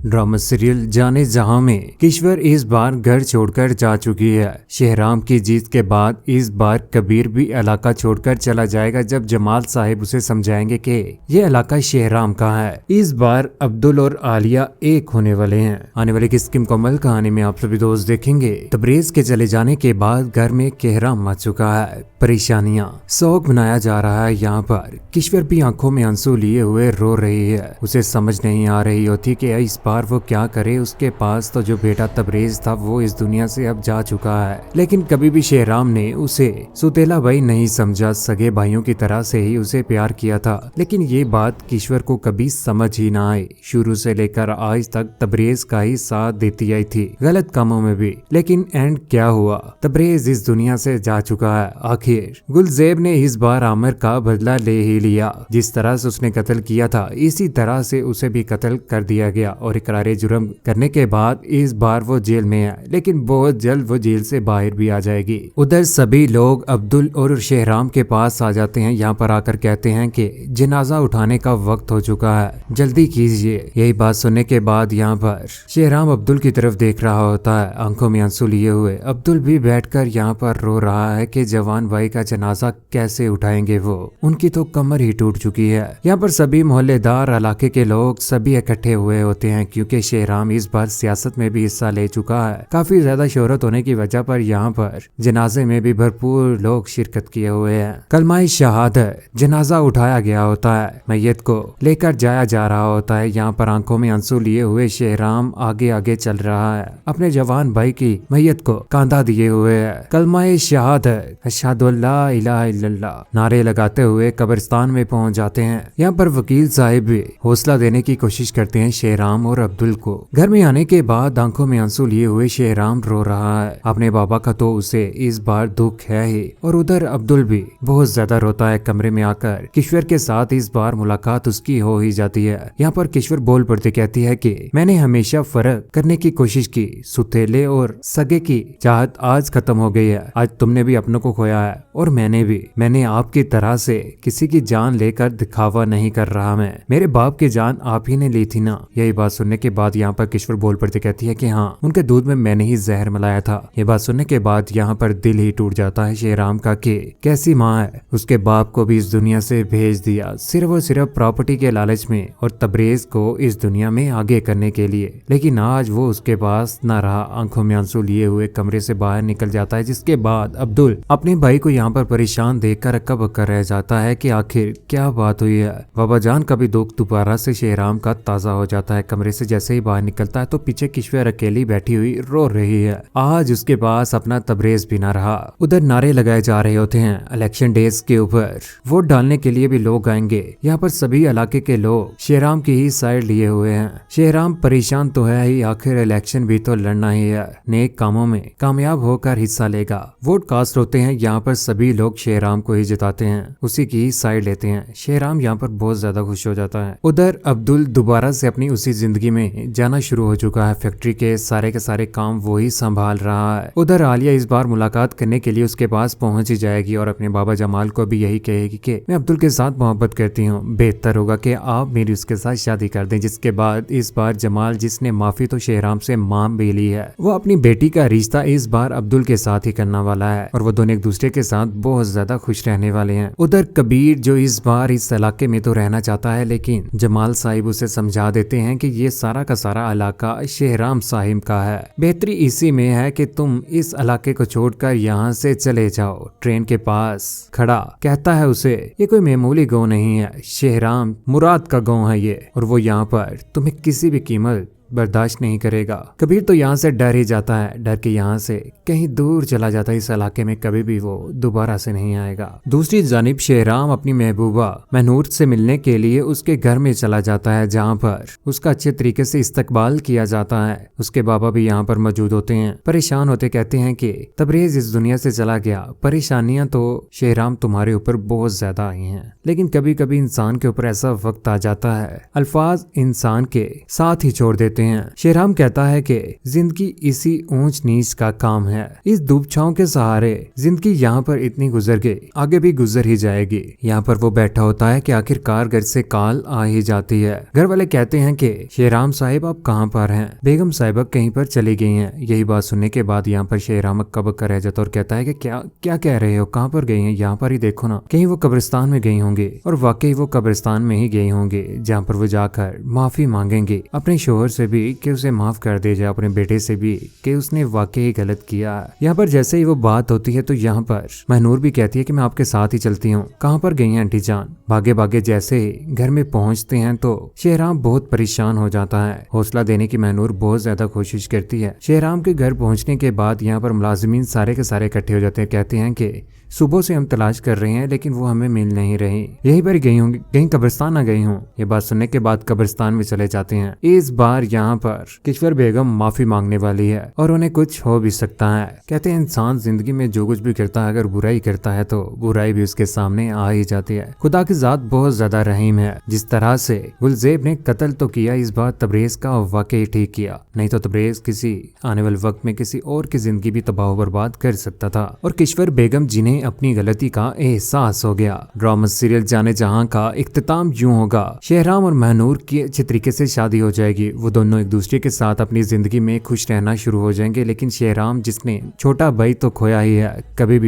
Drama serial जाने जहां में किश्वर इस बार घर छोड़कर जा चुकी है। शेहराम की जीत के बाद इस बार कबीर भी इलाका छोड़कर चला जाएगा जब जमाल साहिब उसे समझाएंगे कि ये इलाका शेहराम का है। इस बार अब्दुल और आलिया एक होने वाले हैं। आने वाली किस मुकम्मल कहानी में आप सभी दोस्त देखेंगे। तबरेज के चले जाने के बाद घर में कहराम मच चुका है। परेशानियां शौक मनाया जा रहा है। यहाँ पर किश्वर भी आंखों में आंसू लिए हुए रो रही है। उसे समझ नहीं आ रही होती कि इस बार वो क्या करे। उसके पास तो जो बेटा तबरेज था वो इस दुनिया से अब जा चुका है, लेकिन कभी भी शेहराम ने उसे सुतेला भाई नहीं समझा। सगे भाइयों की तरह से ही उसे प्यार किया था, लेकिन ये बात किश्वर को कभी समझ ही ना आई। शुरू से लेकर आज तक तबरेज का ही साथ देती आई थी, गलत कामों में भी। लेकिन एंड क्या हुआ, तबरेज इस दुनिया से जा चुका है। आखिर गुलजेब ने इस बार आमिर का बदला ले ही लिया। जिस तरह से उसने कत्ल किया था इसी तरह से उसे भी कत्ल कर दिया गया और इकरारे जुर्म करने के बाद इस बार वो जेल में है, लेकिन बहुत जल्द वो जेल से बाहर भी आ जाएगी। उधर सभी लोग अब्दुल और शेहराम के पास आ जाते हैं। यहाँ पर आकर कहते हैं कि जनाजा उठाने का वक्त हो चुका है, जल्दी कीजिए। यही बात सुनने के बाद यहाँ पर शेहराम अब्दुल की तरफ देख रहा होता है, आंखों में आंसू लिए हुए। अब्दुल भी बैठकर यहाँ पर रो रहा है कि जवान भाई का जनाजा कैसे उठाएंगे वो, उनकी तो कमर ही टूट चुकी है। यहाँ पर सभी मोहल्लेदार, इलाके के लोग सभी इकट्ठे हुए होते हैं, क्योंकि शेहराम इस बार सियासत में भी हिस्सा ले चुका है। काफी ज्यादा शोहरत होने की वजह पर यहाँ पर जनाजे में भी भरपूर लोग शिरकत किए हुए हैं। कलमाए शहादत जनाजा उठाया गया होता है, मैयत को लेकर जाया जा रहा होता है। यहाँ पर आंखों में आंसू लिए हुए शेहराम आगे आगे चल रहा है, अपने जवान भाई की मैयत को कांधा दिए हुए है। कलमाए शहादत अशहदु अल्ला इलाहा इल्लल्लाह नारे लगाते हुए कब्रिस्तान में पहुंच जाते हैं। यहाँ पर वकील साहिब भी हौसला देने की कोशिश करते हैं शेहराम और अब्दुल को। घर में आने के बाद आंखों में आंसू लिए हुए शेहराम रो रहा है। अपने बाबा का तो उसे इस बार दुख है ही, और उधर अब्दुल भी बहुत ज्यादा रोता है। कमरे में आकर किश्वर के साथ इस बार मुलाकात उसकी हो ही जाती है। यहाँ पर किश्वर बोल पड़ते कहती है कि मैंने हमेशा फर्क करने की कोशिश की, सुतेले और सगे की चाहत आज खत्म हो गई है। आज तुमने भी अपनों को खोया है और मैंने भी। मैंने आपकी तरह से किसी की जान लेकर दिखावा नहीं कर रहा। मैं मेरे बाप की जान आप ही ने ली थी ना। यही बात सुनने के बाद यहाँ पर किश्वर बोल पड़ती कहती है कि हाँ, उनके दूध में मैंने ही जहर मिलाया था। ये बात सुनने के बाद यहाँ पर दिल ही टूट जाता है शेहराम का कि कैसी माँ है, उसके बाप को भी इस दुनिया से भेज दिया सिर्फ और सिर्फ प्रॉपर्टी के लालच में और तबरेज को इस दुनिया में आगे करने के लिए। लेकिन आज वो उसके पास न रहा। आंखों में आंसू लिए हुए कमरे से बाहर निकल जाता है, जिसके बाद अब्दुल अपने भाई को यहाँ पर परेशान देखकर अक्का बक्का रह जाता है कि आखिर क्या बात हुई है। बाबा जान का भी दुख दोबारा से शेहराम का ताजा हो जाता है। कमरे से जैसे ही बाहर निकलता है तो पीछे किश्वर अकेली बैठी हुई रो रही है। आज उसके पास अपना तबरेज भी ना रहा। उधर नारे लगाए जा रहे होते हैं इलेक्शन डेज के ऊपर, वोट डालने के लिए भी लोग आएंगे। यहाँ पर सभी इलाके के लोग शेहराम की ही साइड लिए हुए हैं। शेहराम परेशान तो है ही, आखिर इलेक्शन भी तो लड़ना ही है, नेक कामों में कामयाब होकर हिस्सा लेगा। वोट कास्ट होते हैं, यहाँ पर सभी लोग शेहराम को ही जिताते हैं, उसी की ही साइड लेते हैं। शेहराम यहाँ पर बहुत ज्यादा खुश हो जाता है। उधर अब्दुल दोबारा से अपनी उसी जिंदगी में जाना शुरू हो चुका है। फैक्ट्री के सारे काम वो ही संभाल रहा है। उधर आलिया इस बार मुलाकात करने के लिए उसके पास पहुंच ही जाएगी और अपने बाबा जमाल को भी यही कहेगी कि मैं अब्दुल के साथ मोहब्बत करती हूँ, बेहतर होगा कि आप मेरी उसके साथ शादी कर दें। जिसके बाद इस बार जमाल, जिसने माफी तो शेहराम से मांग भी ली है, वो अपनी बेटी का रिश्ता इस बार अब्दुल के साथ ही करने वाला है और वो दोनों एक दूसरे के साथ बहुत ज्यादा खुश रहने वाले हैं। उधर कबीर जो इस बार इस इलाके में तो रहना चाहता है, लेकिन जमाल साहिब उसे समझा देते हैं कि ये सारा का सारा इलाका शेहराम साहिब का है। बेहतरी इसी में है कि तुम इस इलाके को छोड़कर यहाँ से चले जाओ। ट्रेन के पास खड़ा कहता है उसे, ये कोई मामूली गांव नहीं है, शेहराम मुराद का गांव है ये, और वो यहाँ पर तुम्हें किसी भी कीमत बर्दाश्त नहीं करेगा। कबीर तो यहाँ से डर ही जाता है, डर के यहाँ से कहीं दूर चला जाता है। इस इलाके में कभी भी वो दोबारा से नहीं आएगा। दूसरी जानिब शेहराम अपनी महबूबा महनूर से मिलने के लिए उसके घर में चला जाता है, जहाँ पर उसका अच्छे तरीके से इस्तकबाल किया जाता है। उसके बाबा भी यहाँ पर मौजूद होते हैं। परेशान होते कहते हैं कि तबरेज इस दुनिया से चला गया, परेशानियां तो शेहराम तुम्हारे ऊपर बहुत ज्यादा आई हैं, लेकिन कभी कभी इंसान के ऊपर ऐसा वक्त आ जाता है, अल्फाज इंसान के साथ ही छोड़ देते होते हैं। शेहराम कहता है कि जिंदगी इसी ऊंच नीच का काम है, इस धूप छांव के सहारे जिंदगी यहाँ पर इतनी गुजर गई, आगे भी गुजर ही जाएगी। यहाँ पर वो बैठा होता है कि आखिरकार घर से कॉल आ ही जाती है। घर वाले कहते हैं कि शेहराम साहिब आप कहाँ पर हैं? बेगम साहिबा कहीं पर चली गई हैं। यही बात सुनने के बाद यहाँ पर शेहराम अक्का बक्का रह जाता और कहता है कि क्या क्या कह रहे हो, कहाँ पर गई हैं? यहाँ पर ही देखो ना, कहीं वो कब्रिस्तान में गई होंगी। और वाकई वो कब्रिस्तान में ही गई होंगी, जहाँ पर वो जाकर माफी मांगेंगे अपने शोहर से भी कि उसे माफ कर दे जाए, अपने बेटे से भी कि उसने वाकई गलत किया। यहाँ पर जैसे ही वो बात होती है तो यहाँ पर महनूर भी कहती है कि मैं आपके साथ ही चलती हूँ। कहाँ पर गई हैं आंटी जान? भागे भागे जैसे ही घर में पहुंचते हैं तो शेहराम बहुत परेशान हो जाता है। हौसला देने की महनूर बहुत ज्यादा कोशिश करती है। शेहराम के घर पहुंचने के बाद यहाँ पर मुलाजिमीन सारे के सारे इकट्ठे हो जाते हैं। कहते हैं कि सुबह से हम तलाश कर रहे हैं लेकिन वो हमें मिल नहीं रही, यहीं पर गई होंगी, कहीं कब्रिस्तान आ गई हूँ। ये बात सुनने के बाद कब्रिस्तान में चले जाते हैं। इस बार यहाँ पर किश्वर बेगम माफी मांगने वाली है और उन्हें कुछ हो भी सकता है। कहते हैं इंसान जिंदगी में जो कुछ भी करता है, अगर बुराई करता है तो बुराई भी उसके सामने आ ही जाती है। खुदा की जात बहुत ज्यादा रहीम है। जिस तरह से गुलजेब ने कत्ल तो किया, इस बार तबरेज का वाकई ठीक किया, नहीं तो तबरेज किसी आने वाले वक्त में किसी और की जिंदगी भी तबाह बर्बाद कर सकता था। और किश्वर बेगम जिन्हें अपनी गलती का एहसास हो गया। ड्रामा सीरियल जाने जहां का इख्तिताम यूं होगा, शेहराम और महनूर की अच्छे तरीके से शादी हो जाएगी। वो दोनों एक दूसरे के साथ अपनी जिंदगी में खुश रहना शुरू हो जाएंगे। लेकिन शेहराम जिसने छोटा भाई तो खोया ही है, कभी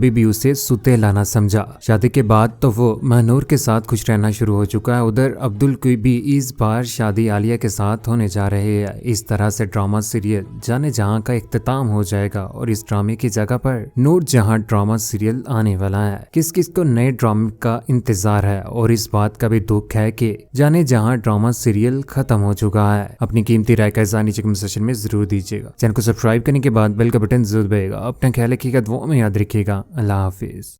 भी उसे सुतेला ना समझा। शादी के बाद तो वो महनूर के साथ खुश रहना शुरू हो चुका है। उधर अब्दुल की भी इस बार शादी आलिया के साथ होने जा रही है। इस तरह से ड्रामा सीरियल जाने जहां का इख्तिताम हो जाएगा और इस ड्रामे की जगह पर नूर जहां ड्रामा सीरियल आने वाला है। किस किस को नए ड्रामे का इंतजार है और इस बात का भी दुख है कि जाने जहां ड्रामा सीरियल खत्म हो चुका है। अपनी कीमती राय का इज़हार नीचे कमेंट सेक्शन में जरूर दीजिएगा। चैनल को सब्सक्राइब करने के बाद बेल का बटन जरूर दबाइएगा। अपना ख्याल रखिएगा, दुआ में याद रखिएगा। अल्लाह हाफिज।